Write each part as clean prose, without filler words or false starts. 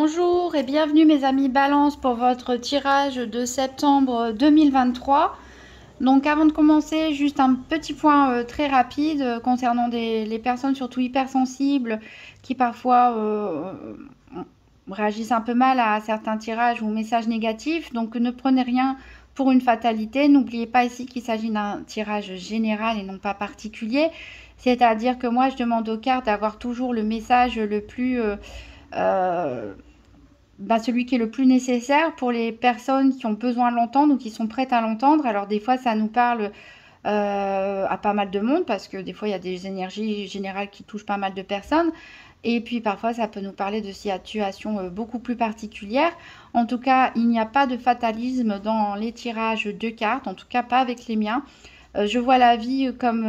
Bonjour et bienvenue mes amis Balance pour votre tirage de septembre 2023. Donc avant de commencer, juste un petit point très rapide concernant les personnes surtout hypersensibles qui parfois réagissent un peu mal à certains tirages ou messages négatifs. Donc ne prenez rien pour une fatalité. N'oubliez pas ici qu'il s'agit d'un tirage général et non pas particulier. C'est-à-dire que moi je demande aux cartes d'avoir toujours le message le plus... celui qui est le plus nécessaire pour les personnes qui ont besoin de l'entendre ou qui sont prêtes à l'entendre. Alors des fois ça nous parle à pas mal de monde parce que des fois il y a des énergies générales qui touchent pas mal de personnes et puis parfois ça peut nous parler de situations beaucoup plus particulières. En tout cas il n'y a pas de fatalisme dans les tirages de cartes, en tout cas pas avec les miens. Je vois la vie comme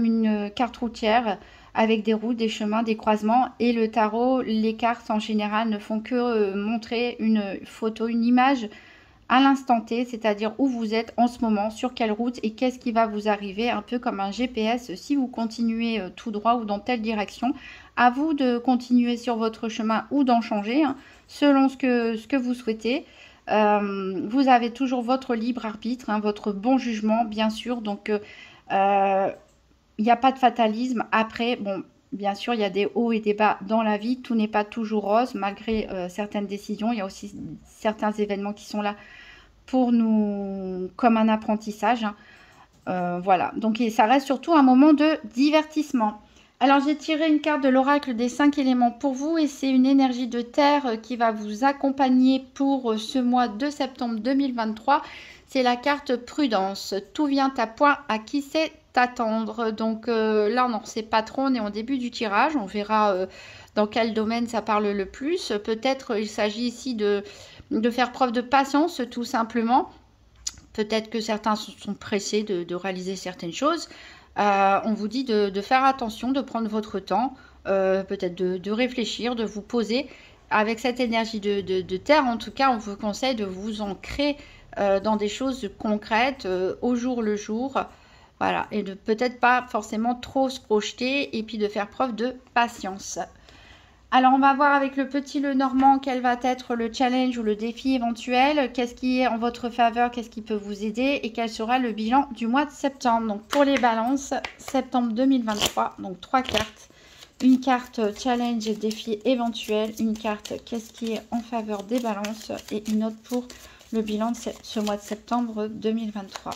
une carte routière avec des routes, des chemins, des croisements. Et le tarot, les cartes en général ne font que montrer une photo, une image à l'instant T, c'est-à-dire où vous êtes en ce moment, sur quelle route et qu'est-ce qui va vous arriver, un peu comme un GPS si vous continuez tout droit ou dans telle direction. À vous de continuer sur votre chemin ou d'en changer, hein, selon ce que vous souhaitez. Vous avez toujours votre libre arbitre, hein, votre bon jugement, bien sûr. Donc, il n'y a pas de fatalisme. Après, bon, bien sûr, il y a des hauts et des bas dans la vie. Tout n'est pas toujours rose, malgré certaines décisions. Il y a aussi certains événements qui sont là pour nous, comme un apprentissage, hein. Voilà, donc ça reste surtout un moment de divertissement. Alors, j'ai tiré une carte de l'oracle des 5 éléments pour vous et c'est une énergie de terre qui va vous accompagner pour ce mois de septembre 2023. C'est la carte prudence. Tout vient à point à qui sait attendre. Donc là, on n'en sait pas trop. On est au début du tirage. On verra dans quel domaine ça parle le plus. Peut-être il s'agit ici de faire preuve de patience, tout simplement. Peut-être que certains sont pressés de réaliser certaines choses. On vous dit de faire attention, de prendre votre temps, peut-être de réfléchir, de vous poser. Avec cette énergie de terre, en tout cas, on vous conseille de vous ancrer dans des choses concrètes, au jour le jour. Voilà, et de peut-être pas forcément trop se projeter et puis de faire preuve de patience. Alors, on va voir avec le petit Lenormand quel va être le challenge ou le défi éventuel. Qu'est-ce qui est en votre faveur, qu'est-ce qui peut vous aider et quel sera le bilan du mois de septembre. Donc, pour les balances, septembre 2023, donc 3 cartes. Une carte challenge et défi éventuel. Une carte qu'est-ce qui est en faveur des balances et une autre pour le bilan de ce mois de septembre 2023.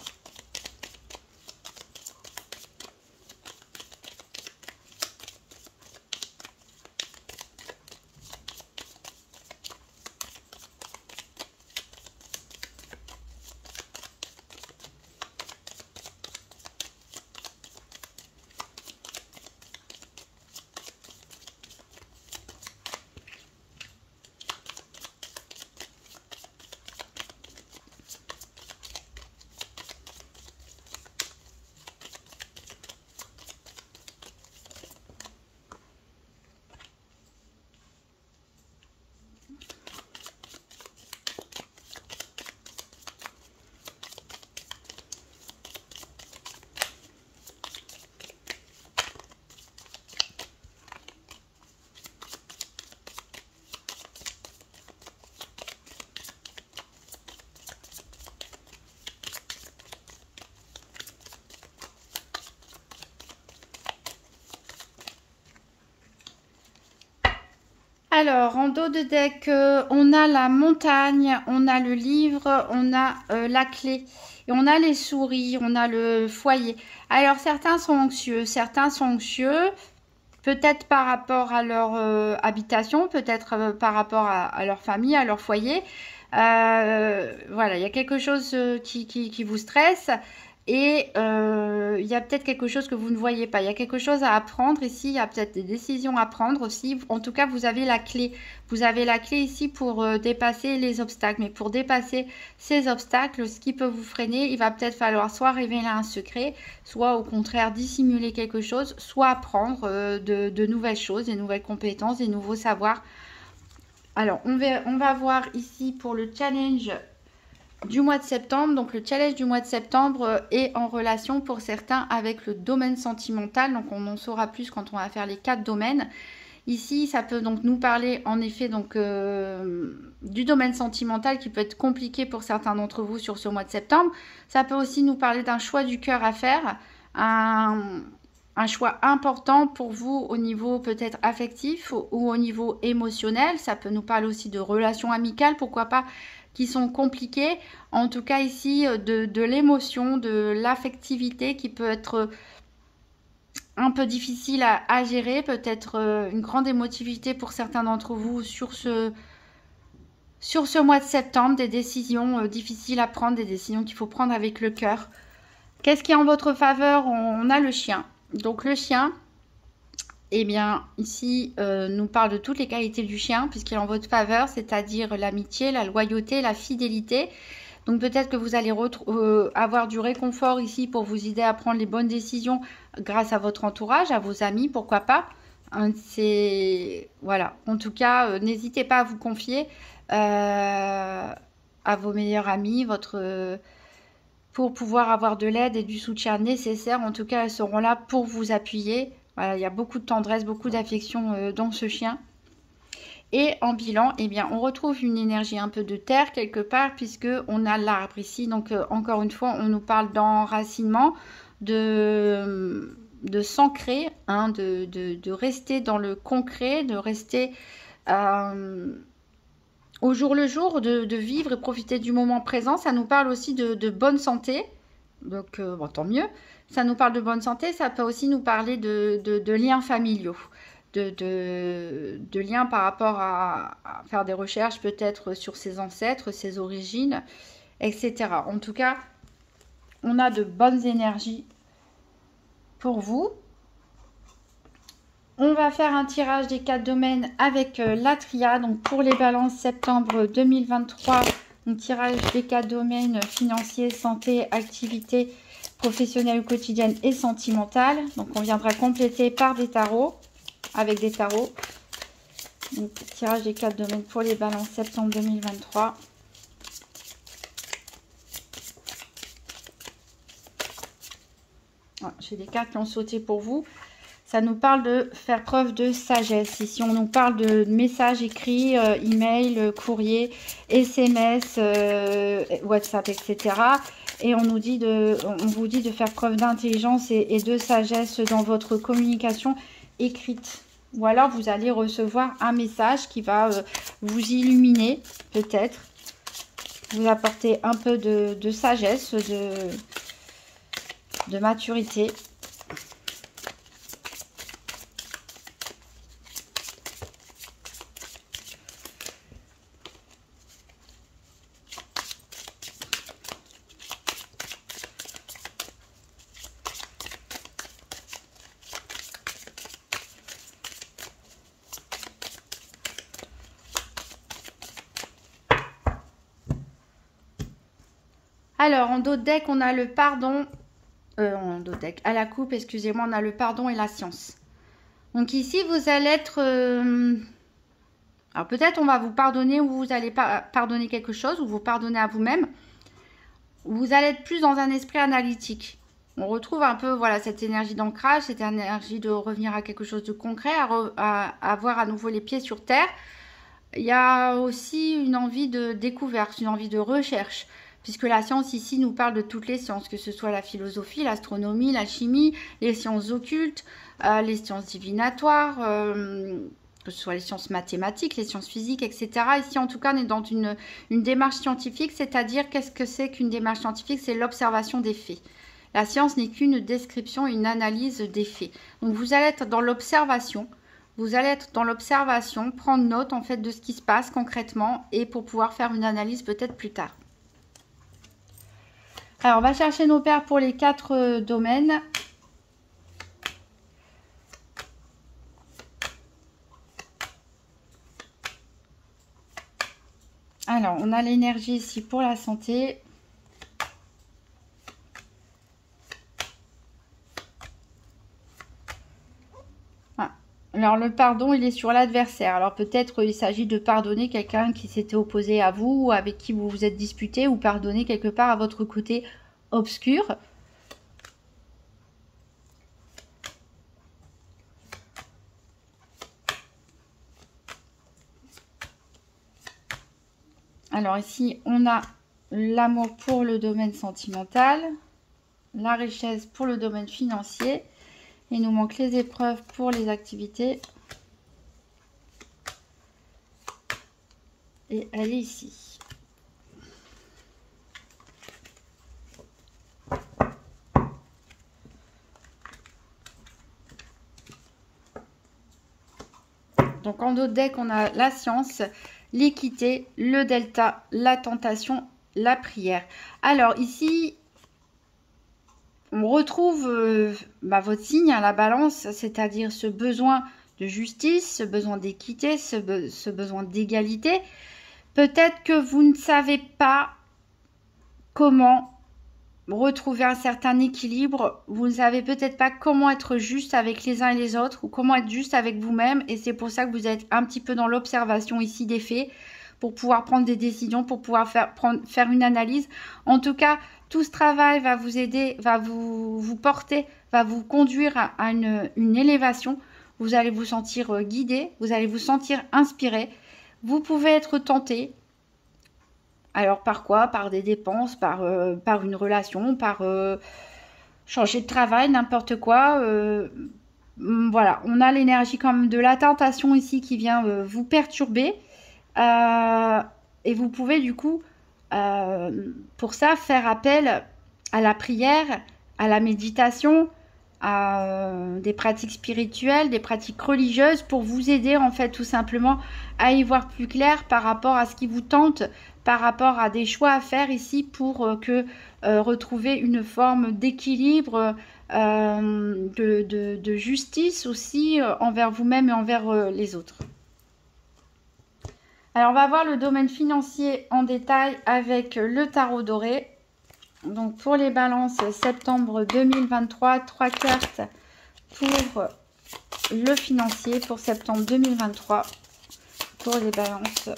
Alors, en dos de deck, on a la montagne, on a le livre, on a la clé, et on a les souris, on a le foyer. Alors, certains sont anxieux, peut-être par rapport à leur habitation, peut-être par rapport à leur famille, à leur foyer. Voilà, il y a quelque chose qui vous stresse. Et il y a peut-être quelque chose que vous ne voyez pas. Il y a quelque chose à apprendre ici. Il y a peut-être des décisions à prendre aussi. En tout cas, vous avez la clé. Vous avez la clé ici pour dépasser les obstacles. Mais pour dépasser ces obstacles, ce qui peut vous freiner, il va peut-être falloir soit révéler un secret, soit au contraire dissimuler quelque chose, soit apprendre de nouvelles choses, des nouvelles compétences, des nouveaux savoirs. Alors, on va voir ici pour le challenge du mois de septembre. Donc le challenge du mois de septembre est en relation pour certains avec le domaine sentimental. Donc on en saura plus quand on va faire les 4 domaines. Ici, ça peut donc nous parler en effet donc du domaine sentimental qui peut être compliqué pour certains d'entre vous sur ce mois de septembre. Ça peut aussi nous parler d'un choix du cœur à faire, un choix important pour vous au niveau peut-être affectif ou au niveau émotionnel. Ça peut nous parler aussi de relations amicales, pourquoi pas, qui sont compliquées. En tout cas ici, de l'émotion, de l'affectivité qui peut être un peu difficile à gérer, peut-être une grande émotivité pour certains d'entre vous sur ce mois de septembre, des décisions difficiles à prendre, des décisions qu'il faut prendre avec le cœur. Qu'est-ce qui est en votre faveur? On a le chien. Donc le chien, eh bien ici, nous parle de toutes les qualités du chien, puisqu'il est en votre faveur, c'est-à-dire l'amitié, la loyauté, la fidélité. Donc peut-être que vous allez avoir du réconfort ici pour vous aider à prendre les bonnes décisions grâce à votre entourage, à vos amis, pourquoi pas. C'est voilà. En tout cas, n'hésitez pas à vous confier à vos meilleurs amis, pour pouvoir avoir de l'aide et du soutien nécessaire. En tout cas, elles seront là pour vous appuyer. Voilà, il y a beaucoup de tendresse, beaucoup d'affection dans ce chien. Et en bilan, eh bien, on retrouve une énergie un peu de terre quelque part, puisque on a l'arbre ici. Donc, encore une fois, on nous parle d'enracinement, de s'ancrer, hein, de rester dans le concret, de rester au jour le jour, de vivre et profiter du moment présent. Ça nous parle aussi de bonne santé. Donc, bon, tant mieux. Ça nous parle de bonne santé. Ça peut aussi nous parler de liens familiaux. De liens par rapport à faire des recherches peut-être sur ses ancêtres, ses origines, etc. En tout cas, on a de bonnes énergies pour vous. On va faire un tirage des 4 domaines avec la triade. Donc pour les balances septembre 2023, un tirage des 4 domaines financiers, santé, activité professionnelle ou quotidienne et sentimentale. Donc on viendra compléter par des tarots. Avec des tarots. Donc, tirage des 4 domaines pour les balances septembre 2023. Voilà, j'ai des cartes qui ont sauté pour vous. Ça nous parle de faire preuve de sagesse. Ici, on nous parle de messages écrits, email, courrier, SMS, WhatsApp, etc. Et on vous dit de faire preuve d'intelligence et de sagesse dans votre communication écrite. Ou alors vous allez recevoir un message qui va vous illuminer, peut-être, vous apporter un peu de sagesse, de maturité. Alors, en dos de deck, on a le pardon. En dos de deck, à la coupe, excusez-moi, on a le pardon et la science. Donc ici, vous allez être... alors peut-être on va vous pardonner ou vous allez pardonner quelque chose ou vous pardonner à vous-même. Vous allez être plus dans un esprit analytique. On retrouve un peu voilà, cette énergie d'ancrage, cette énergie de revenir à quelque chose de concret, à avoir à nouveau les pieds sur terre. Il y a aussi une envie de découverte, une envie de recherche. Puisque la science ici nous parle de toutes les sciences, que ce soit la philosophie, l'astronomie, la chimie, les sciences occultes, les sciences divinatoires, que ce soit les sciences mathématiques, les sciences physiques, etc. Ici, en tout cas, on est dans une démarche scientifique, c'est-à-dire qu'est-ce que c'est qu'une démarche scientifique? C'est l'observation des faits. La science n'est qu'une description, une analyse des faits. Donc, vous allez être dans l'observation. Vous allez être dans l'observation, prendre note en fait de ce qui se passe concrètement et pour pouvoir faire une analyse peut-être plus tard. Alors, on va chercher nos paires pour les 4 domaines. Alors, on a l'énergie ici pour la santé. Ah. Alors, le pardon, il est sur l'adversaire. Alors, peut-être il s'agit de pardonner quelqu'un qui s'était opposé à vous, ou avec qui vous vous êtes disputé, ou pardonner quelque part à votre côté obscur. Alors ici, on a l'amour pour le domaine sentimental, la richesse pour le domaine financier. Il nous manque les épreuves pour les activités. Et elle est ici. Donc en d'autres decks, on a la science, l'équité, le delta, la tentation, la prière. Alors ici, on retrouve votre signe à la balance, c'est-à-dire ce besoin de justice, ce besoin d'équité, ce besoin d'égalité. Peut-être que vous ne savez pas comment retrouver un certain équilibre. Vous ne savez peut-être pas comment être juste avec les uns et les autres ou comment être juste avec vous-même. Et c'est pour ça que vous êtes un petit peu dans l'observation ici des faits pour pouvoir prendre des décisions, pour pouvoir faire une analyse. En tout cas, tout ce travail va vous aider, va vous porter, va vous conduire à une élévation. Vous allez vous sentir guidé, vous allez vous sentir inspiré. Vous pouvez être tenté. Alors par quoi? Par des dépenses, par une relation, par changer de travail, n'importe quoi. Voilà, on a l'énergie quand même de la tentation ici qui vient vous perturber. Et vous pouvez du coup, pour ça, faire appel à la prière, à la méditation, à des pratiques spirituelles, des pratiques religieuses pour vous aider en fait tout simplement à y voir plus clair par rapport à ce qui vous tente, par rapport à des choix à faire ici pour retrouver une forme d'équilibre, de justice aussi envers vous-même et envers les autres. Alors on va voir le domaine financier en détail avec le tarot doré. Donc pour les balances, septembre 2023, 3 cartes pour le financier pour septembre 2023 pour les balances.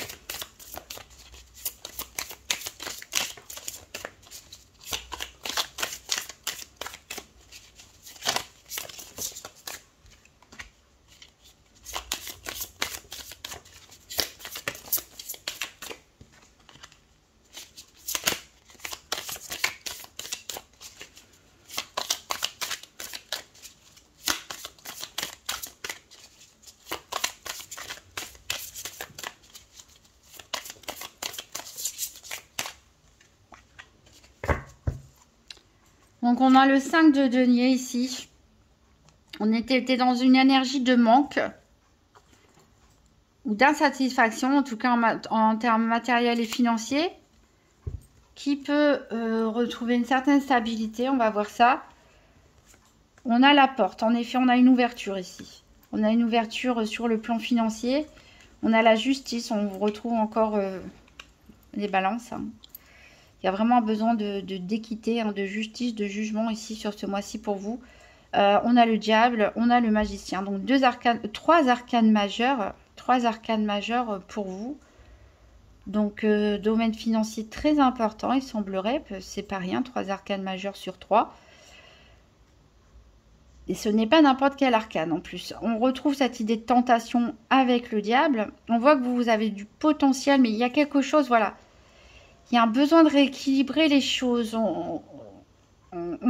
Donc on a le 5 de denier ici. On était dans une énergie de manque ou d'insatisfaction, en tout cas en termes matériels et financiers, qui peut retrouver une certaine stabilité. On va voir ça. On a la porte. En effet, on a une ouverture ici. On a une ouverture sur le plan financier. On a la justice. On retrouve encore les balances. Hein. Il y a vraiment besoin d'équité, de justice, de jugement ici sur ce mois-ci pour vous. On a le diable, on a le magicien. Donc trois arcanes majeurs pour vous. Donc domaine financier très important, il semblerait. C'est pas rien, 3 arcanes majeurs sur 3. Et ce n'est pas n'importe quel arcane en plus. On retrouve cette idée de tentation avec le diable. On voit que vous avez du potentiel, mais il y a quelque chose, voilà. Il y a un besoin de rééquilibrer les choses. On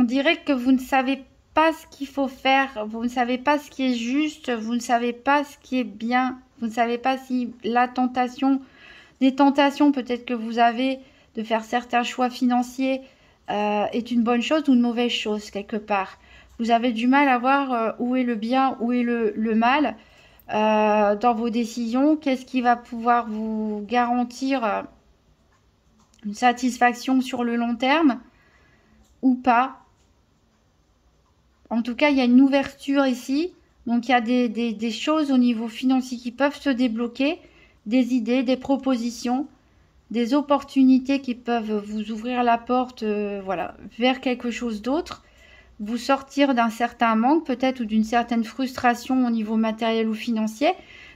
dirait que vous ne savez pas ce qu'il faut faire. Vous ne savez pas ce qui est juste. Vous ne savez pas ce qui est bien. Vous ne savez pas si la tentation, des tentations peut-être que vous avez de faire certains choix financiers est une bonne chose ou une mauvaise chose quelque part. Vous avez du mal à voir où est le bien, où est le mal dans vos décisions. Qu'est-ce qui va pouvoir vous garantir une satisfaction sur le long terme ou pas. En tout cas, il y a une ouverture ici. Donc, il y a des choses au niveau financier qui peuvent se débloquer, des idées, des propositions, des opportunités qui peuvent vous ouvrir la porte voilà, vers quelque chose d'autre, vous sortir d'un certain manque peut-être ou d'une certaine frustration au niveau matériel ou financier.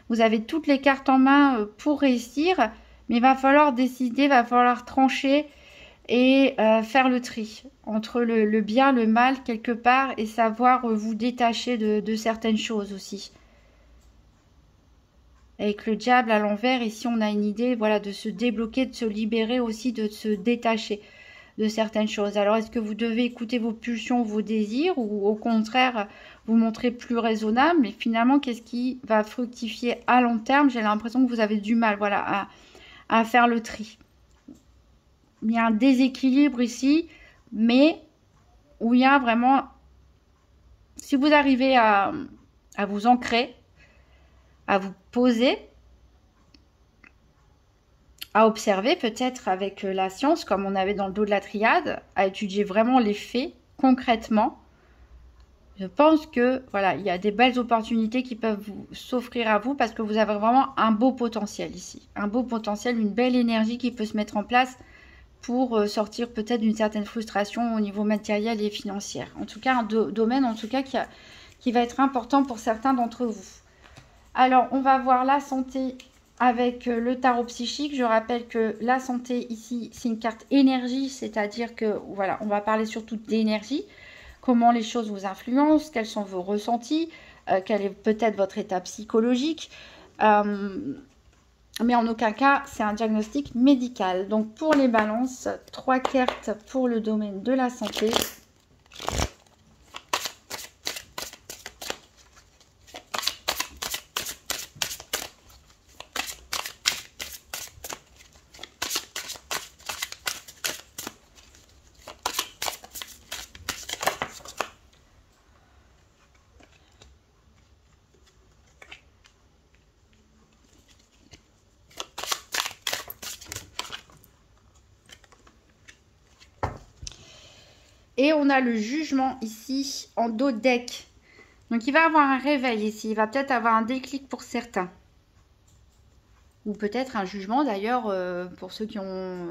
Vous avez toutes les cartes en main pour réussir. Mais il va falloir décider, il va falloir trancher et faire le tri entre le bien, le mal quelque part et savoir vous détacher de certaines choses aussi. Avec le diable à l'envers, ici on a une idée, voilà, de se débloquer, de se libérer aussi, de se détacher de certaines choses. Alors est-ce que vous devez écouter vos pulsions, vos désirs, ou au contraire vous montrer plus raisonnable? Mais finalement, qu'est-ce qui va fructifier à long terme? J'ai l'impression que vous avez du mal, voilà, à faire le tri. Il y a un déséquilibre ici, mais où il y a vraiment, si vous arrivez à vous ancrer, à vous poser, à observer peut-être avec la science, comme on avait dans le dos de la triade, à étudier vraiment les faits concrètement, je pense que voilà, il y a des belles opportunités qui peuvent s'offrir à vous parce que vous avez vraiment un beau potentiel ici. Un beau potentiel, une belle énergie qui peut se mettre en place pour sortir peut-être d'une certaine frustration au niveau matériel et financier. En tout cas, un domaine en tout cas qui va être important pour certains d'entre vous. Alors, on va voir la santé avec le tarot psychique. Je rappelle que la santé ici, c'est une carte énergie, c'est-à-dire que voilà, on va parler surtout d'énergie, comment les choses vous influencent, quels sont vos ressentis, quel est peut-être votre état psychologique. Mais en aucun cas, c'est un diagnostic médical. Donc pour les balances, 3 cartes pour le domaine de la santé. Et on a le jugement ici en dos de deck. Donc il va avoir un réveil ici. Il va peut-être avoir un déclic pour certains. Ou peut-être un jugement d'ailleurs pour ceux qui ont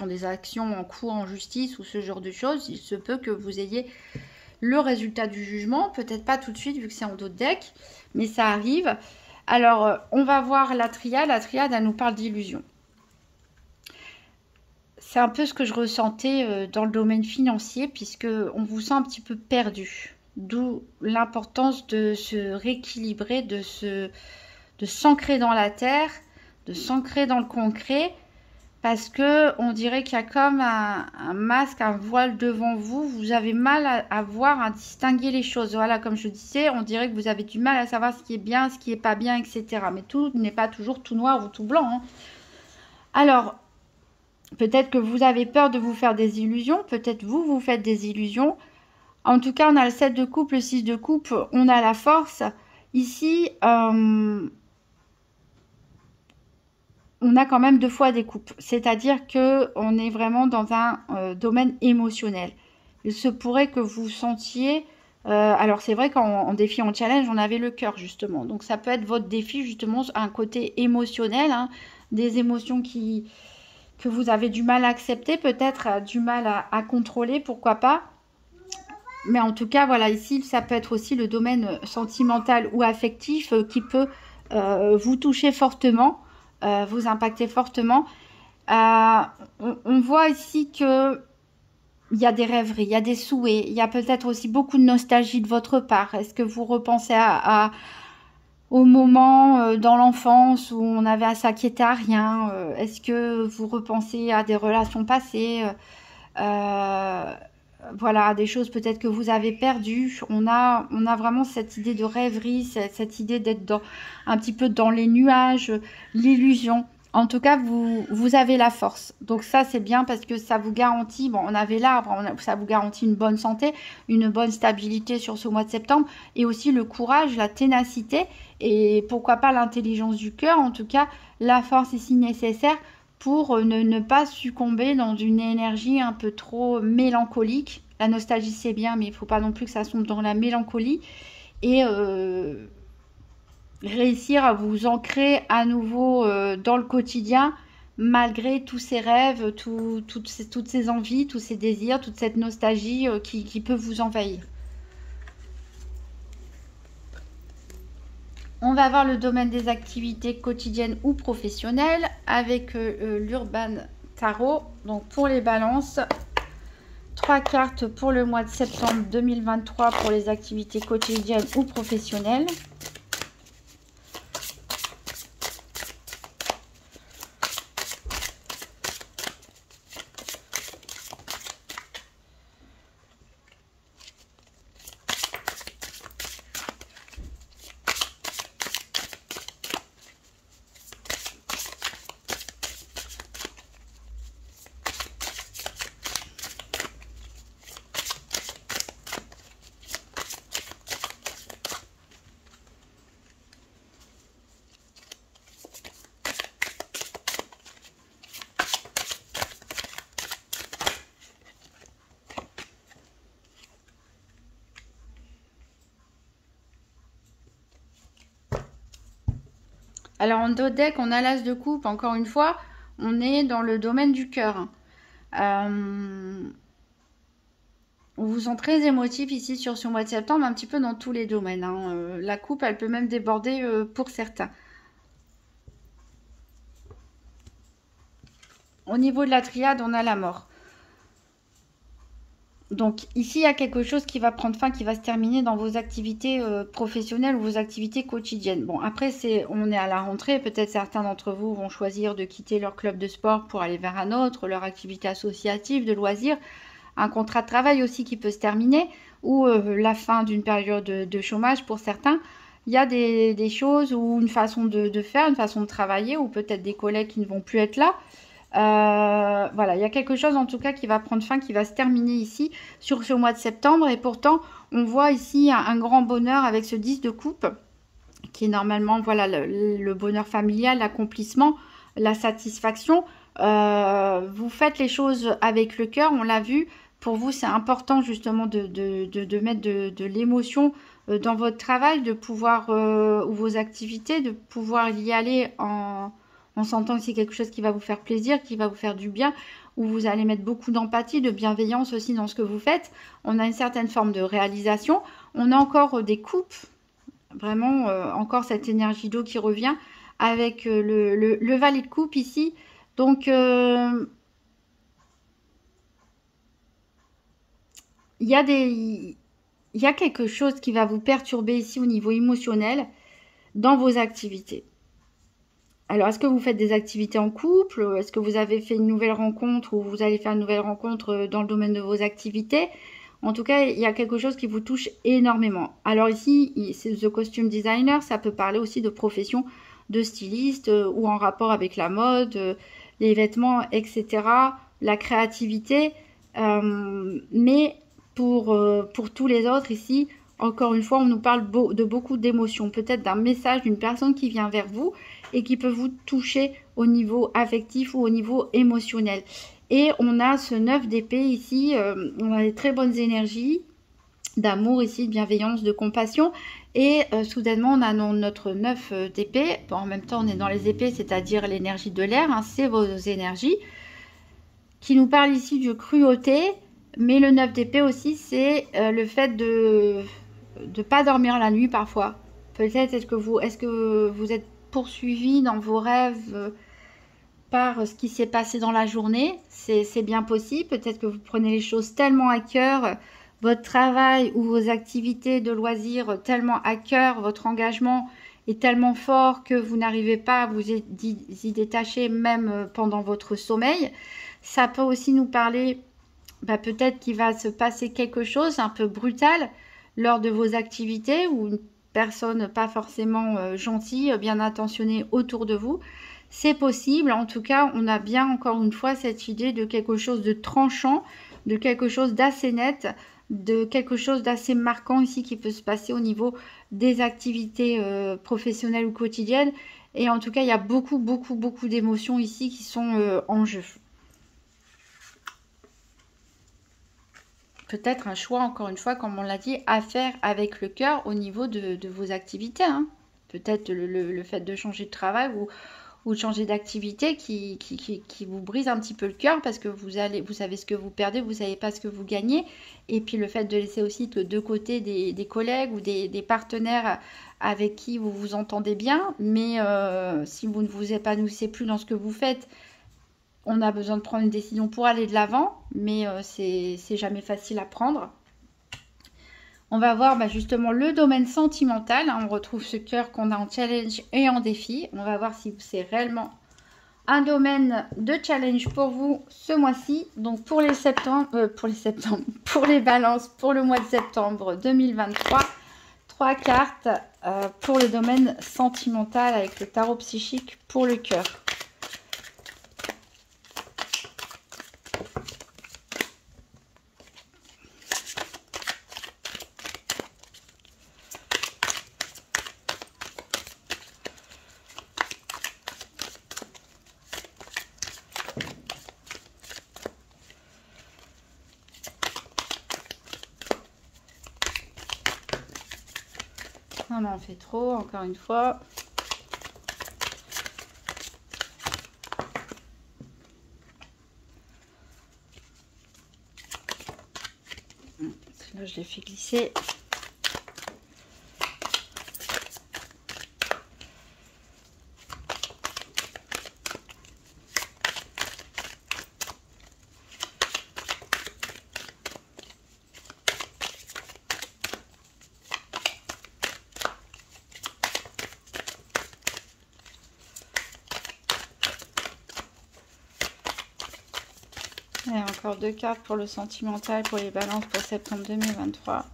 des actions en cours en justice ou ce genre de choses. Il se peut que vous ayez le résultat du jugement. Peut-être pas tout de suite vu que c'est en dos de deck. Mais ça arrive. Alors on va voir la triade. La triade, elle nous parle d'illusion. C'est un peu ce que je ressentais dans le domaine financier, puisque on vous sent un petit peu perdu. D'où l'importance de se rééquilibrer, de s'ancrer dans la terre, de s'ancrer dans le concret, parce que on dirait qu'il y a comme un masque, un voile devant vous. Vous avez mal à voir, à distinguer les choses. Voilà, comme je disais, on dirait que vous avez du mal à savoir ce qui est bien, ce qui n'est pas bien, etc. Mais tout n'est pas toujours tout noir ou tout blanc, hein. Alors, peut-être que vous avez peur de vous faire des illusions. Peut-être vous faites des illusions. En tout cas, on a le 7 de coupe, le 6 de coupe. On a la force. Ici, on a quand même 2 fois des coupes. C'est-à-dire qu'on est vraiment dans un domaine émotionnel. Il se pourrait que vous sentiez... alors, c'est vrai qu'en défi, en challenge, on avait le cœur, justement. Donc, ça peut être votre défi, justement, un côté émotionnel. Hein, des émotions que vous avez du mal à accepter, peut-être du mal à contrôler, pourquoi pas. Mais en tout cas, voilà, ici, ça peut être aussi le domaine sentimental ou affectif qui peut vous toucher fortement, vous impacter fortement. On voit ici que il y a des rêveries, il y a des souhaits, il y a peut-être aussi beaucoup de nostalgie de votre part. Est-ce que vous repensez au moment dans l'enfance où on avait à s'inquiéter à rien? Est-ce que vous repensez à des relations passées? Voilà, des choses peut-être que vous avez perdues. On a vraiment cette idée de rêverie, cette idée d'être un petit peu dans les nuages, l'illusion. En tout cas, vous avez la force. Donc ça, c'est bien parce que ça vous garantit, bon, on avait l'arbre, ça vous garantit une bonne santé, une bonne stabilité sur ce mois de septembre, et aussi le courage, la ténacité, et pourquoi pas l'intelligence du cœur, en tout cas, la force ici nécessaire pour ne pas succomber dans une énergie un peu trop mélancolique. La nostalgie, c'est bien, mais il ne faut pas non plus que ça sombre dans la mélancolie. Et réussir à vous ancrer à nouveau dans le quotidien, malgré tous ces rêves, toutes ces envies, tous ces désirs, toute cette nostalgie qui peut vous envahir. On va voir le domaine des activités quotidiennes ou professionnelles avec l'Urban Tarot. Donc pour les balances, 3 cartes pour le mois de septembre 2023 pour les activités quotidiennes ou professionnelles. Alors en dos de deck, on a l'as de coupe. Encore une fois, on est dans le domaine du cœur. On vous sent très émotif ici sur ce mois de septembre, un petit peu dans tous les domaines, hein. La coupe, elle peut même déborder pour certains. Au niveau de la triade, on a la mort. Donc ici, il y a quelque chose qui va prendre fin, qui va se terminer dans vos activités professionnelles ou vos activités quotidiennes. Bon, après, on est à la rentrée. Peut-être certains d'entre vous vont choisir de quitter leur club de sport pour aller vers un autre, leur activité associative, de loisirs. Un contrat de travail aussi qui peut se terminer, ou la fin d'une période de chômage pour certains. Il y a des choses ou une façon de faire, une façon de travailler, ou peut-être des collègues qui ne vont plus être là. Voilà, il y a quelque chose en tout cas qui va prendre fin, qui va se terminer ici sur ce mois de septembre. Et pourtant, on voit ici un grand bonheur avec ce 10 de coupe, qui est normalement voilà, le bonheur familial, l'accomplissement, la satisfaction. Vous faites les choses avec le cœur, on l'a vu. Pour vous, c'est important justement de mettre de l'émotion dans votre travail, de pouvoir, ou vos activités, de pouvoir y aller en sentant que c'est quelque chose qui va vous faire plaisir, qui va vous faire du bien, où vous allez mettre beaucoup d'empathie, de bienveillance aussi dans ce que vous faites. On a une certaine forme de réalisation. On a encore des coupes, vraiment encore cette énergie d'eau qui revient avec le valet de coupe ici. Donc, il y a quelque chose qui va vous perturber ici au niveau émotionnel dans vos activités. Alors, est-ce que vous faites des activités en couple? Est-ce que vous avez fait une nouvelle rencontre ou vous allez faire une nouvelle rencontre dans le domaine de vos activités? En tout cas, il y a quelque chose qui vous touche énormément. Alors ici, c'est The Costume Designer, ça peut parler aussi de profession de styliste ou en rapport avec la mode, les vêtements, etc., la créativité. Mais pour tous les autres ici, encore une fois, on nous parle de beaucoup d'émotions, peut-être d'un message d'une personne qui vient vers vous et qui peut vous toucher au niveau affectif ou au niveau émotionnel. Et on a ce 9 d'épée ici, on a des très bonnes énergies d'amour ici, de bienveillance, de compassion. Et soudainement, on a notre 9 d'épée. Bon, en même temps, on est dans les épées, c'est-à-dire l'énergie de l'air, hein, c'est vos énergies, qui nous parle ici de cruauté. Mais le 9 d'épée aussi, c'est le fait de ne pas dormir la nuit parfois. Peut-être est-ce que vous êtes poursuivi dans vos rêves par ce qui s'est passé dans la journée. C'est bien possible. Peut-être que vous prenez les choses tellement à cœur, votre travail ou vos activités de loisirs tellement à cœur, votre engagement est tellement fort que vous n'arrivez pas à vous y détacher même pendant votre sommeil. Ça peut aussi nous parler, peut-être qu'il va se passer quelque chose un peu brutal lors de vos activités ou une personne pas forcément gentille, bien intentionnée autour de vous. C'est possible, en tout cas, on a bien encore une fois cette idée de quelque chose de tranchant, de quelque chose d'assez net, de quelque chose d'assez marquant ici qui peut se passer au niveau des activités professionnelles ou quotidiennes. Et en tout cas, il y a beaucoup, beaucoup, beaucoup d'émotions ici qui sont en jeu. Peut-être un choix, encore une fois, comme on l'a dit, à faire avec le cœur au niveau de vos activités, hein. Peut-être le fait de changer de travail ou de changer d'activité qui vous brise un petit peu le cœur parce que vous savez ce que vous perdez, vous savez pas ce que vous gagnez. Et puis le fait de laisser aussi de côté des collègues ou des partenaires avec qui vous vous entendez bien. Mais si vous ne vous épanouissez plus dans ce que vous faites, on a besoin de prendre une décision pour aller de l'avant, mais c'est jamais facile à prendre. On va voir justement le domaine sentimental. On retrouve ce cœur qu'on a en challenge et en défi. On va voir si c'est réellement un domaine de challenge pour vous ce mois-ci. Donc pour les balances, pour le mois de septembre 2023, 3 cartes pour le domaine sentimental avec le tarot psychique pour le cœur. On en fait trop, encore une fois. je l'ai fait glisser. Et encore 2 cartes pour le sentimental, pour les balances pour septembre 2023.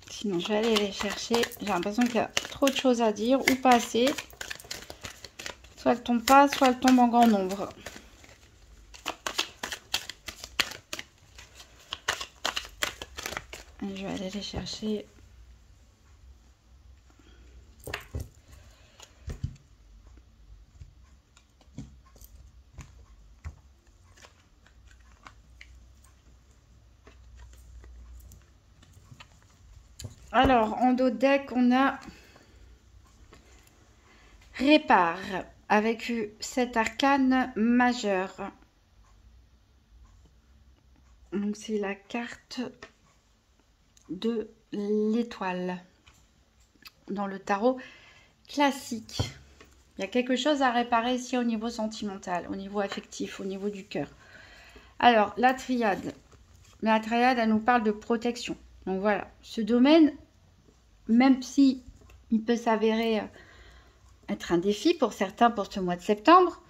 Sinon, je vais aller les chercher. J'ai l'impression qu'il y a trop de choses à dire ou pas assez. Soit elles tombent pas, soit elles tombent en grand nombre. Et je vais aller les chercher. Alors, en dos de deck, on a Répare avec cet arcane majeur. Donc, c'est la carte de l'étoile dans le tarot classique. Il y a quelque chose à réparer ici au niveau sentimental, au niveau affectif, au niveau du cœur. Alors, la triade. La triade, elle nous parle de protection. Donc voilà, ce domaine, même si il peut s'avérer être un défi pour certains pour ce mois de septembre,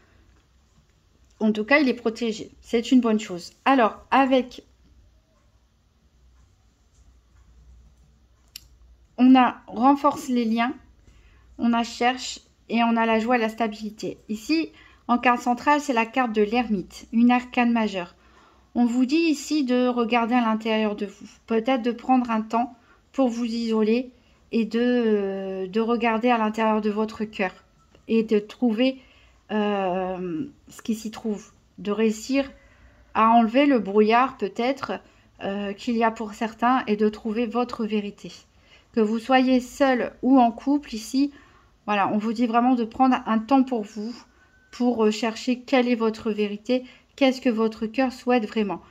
en tout cas, il est protégé. C'est une bonne chose. Alors, avec... On a renforce les liens, on a cherche et on a la joie et la stabilité. Ici, en carte centrale, c'est la carte de l'ermite, une arcane majeure. On vous dit ici de regarder à l'intérieur de vous, peut-être de prendre un temps pour vous isoler et de regarder à l'intérieur de votre cœur et de trouver ce qui s'y trouve, de réussir à enlever le brouillard peut-être qu'il y a pour certains et de trouver votre vérité. Que vous soyez seul ou en couple ici, voilà, on vous dit vraiment de prendre un temps pour vous, pour chercher quelle est votre vérité, qu'est-ce que votre cœur souhaite vraiment.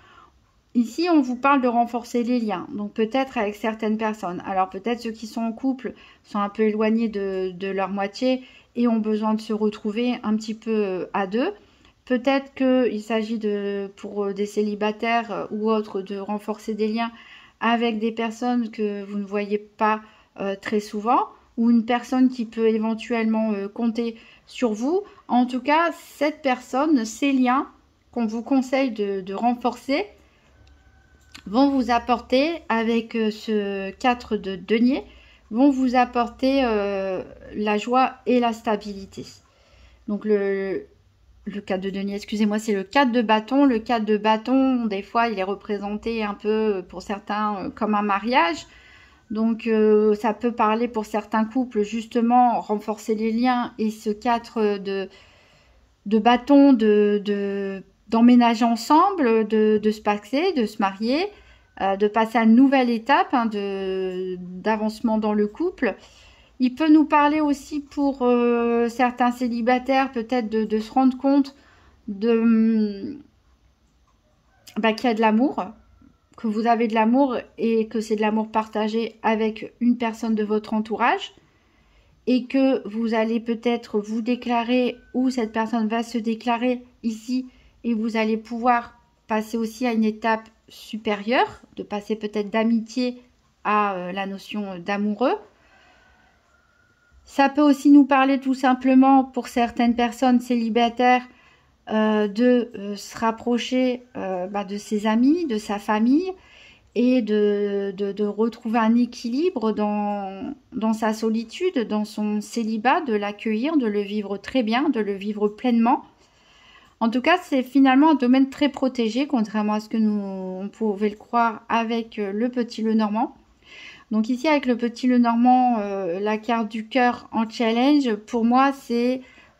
Ici, on vous parle de renforcer les liens, donc peut-être avec certaines personnes. Alors peut-être ceux qui sont en couple sont un peu éloignés de leur moitié et ont besoin de se retrouver un petit peu à deux. Peut-être qu'il s'agit pour des célibataires ou autres de renforcer des liens avec des personnes que vous ne voyez pas très souvent, ou une personne qui peut éventuellement compter sur vous. En tout cas, cette personne, ces liens qu'on vous conseille de renforcer, vont vous apporter, avec ce 4 de denier, vont vous apporter la joie et la stabilité. Donc le 4 de denier, excusez-moi, c'est le 4 de bâton. Le 4 de bâton, des fois, il est représenté un peu, pour certains, comme un mariage. Donc, ça peut parler pour certains couples, justement, renforcer les liens. Et ce 4 de bâton, d'emménager ensemble, de se paxer, de se marier, de passer à une nouvelle étape d'avancement dans le couple. Il peut nous parler aussi pour certains célibataires, peut-être de se rendre compte qu'il y a de l'amour, que vous avez de l'amour et que c'est de l'amour partagé avec une personne de votre entourage et que vous allez peut-être vous déclarer ou cette personne va se déclarer ici et vous allez pouvoir passer aussi à une étape supérieure, de passer peut-être d'amitié à la notion d'amoureux. Ça peut aussi nous parler tout simplement pour certaines personnes célibataires de se rapprocher de ses amis, de sa famille et de retrouver un équilibre dans sa solitude, dans son célibat, de l'accueillir, de le vivre très bien, de le vivre pleinement. En tout cas, c'est finalement un domaine très protégé, contrairement à ce que on pouvait le croire avec le petit Lenormand. Donc ici, avec le petit Lenormand, la carte du cœur en challenge, pour moi,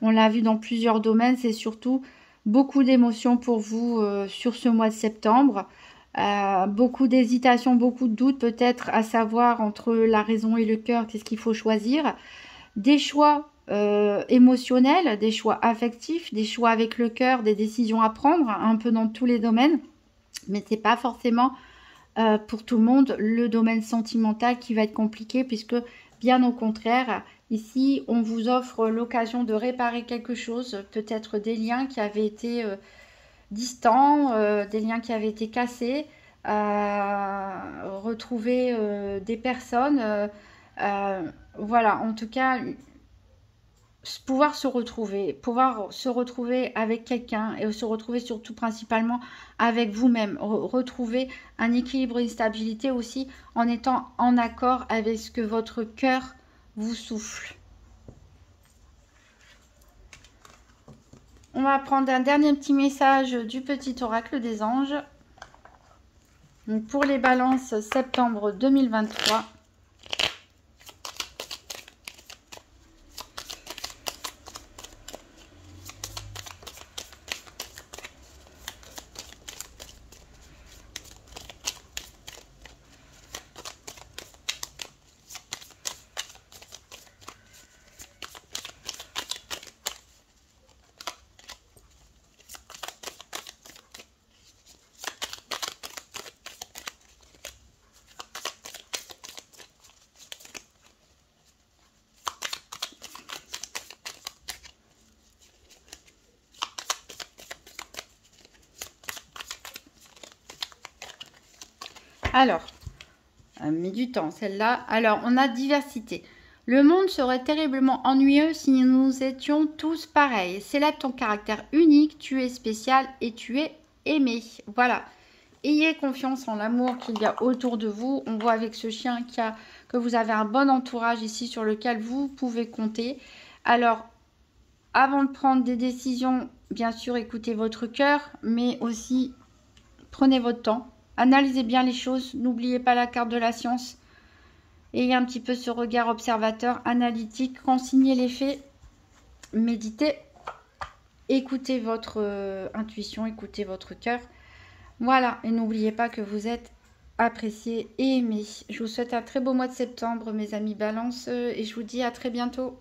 on l'a vu dans plusieurs domaines, c'est surtout beaucoup d'émotions pour vous sur ce mois de septembre. Beaucoup d'hésitation, beaucoup de doutes peut-être à savoir entre la raison et le cœur, qu'est-ce qu'il faut choisir. Des choix émotionnels, des choix affectifs, des choix avec le cœur, des décisions à prendre, un peu dans tous les domaines. Mais c'est pas forcément pour tout le monde le domaine sentimental qui va être compliqué, puisque bien au contraire, ici on vous offre l'occasion de réparer quelque chose, peut-être des liens qui avaient été distants, des liens qui avaient été cassés, retrouver des personnes, voilà, en tout cas pouvoir se retrouver avec quelqu'un et se retrouver surtout principalement avec vous-même, retrouver un équilibre et une stabilité aussi en étant en accord avec ce que votre cœur vous souffle. On va prendre un dernier petit message du petit oracle des anges. Donc pour les balances septembre 2023. Alors, elle met du temps celle-là. Alors, on a diversité. Le monde serait terriblement ennuyeux si nous étions tous pareils. Célèbre ton caractère unique, tu es spécial et tu es aimé. Voilà. Ayez confiance en l'amour qu'il y a autour de vous. On voit avec ce chien que vous avez un bon entourage ici sur lequel vous pouvez compter. Alors, avant de prendre des décisions, bien sûr, écoutez votre cœur, mais aussi prenez votre temps. Analysez bien les choses. N'oubliez pas la carte de la science. Ayez un petit peu ce regard observateur, analytique. Renseignez les faits. Méditez. Écoutez votre intuition. Écoutez votre cœur. Voilà. Et n'oubliez pas que vous êtes apprécié et aimé. Je vous souhaite un très beau mois de septembre, mes amis Balance. Et je vous dis à très bientôt.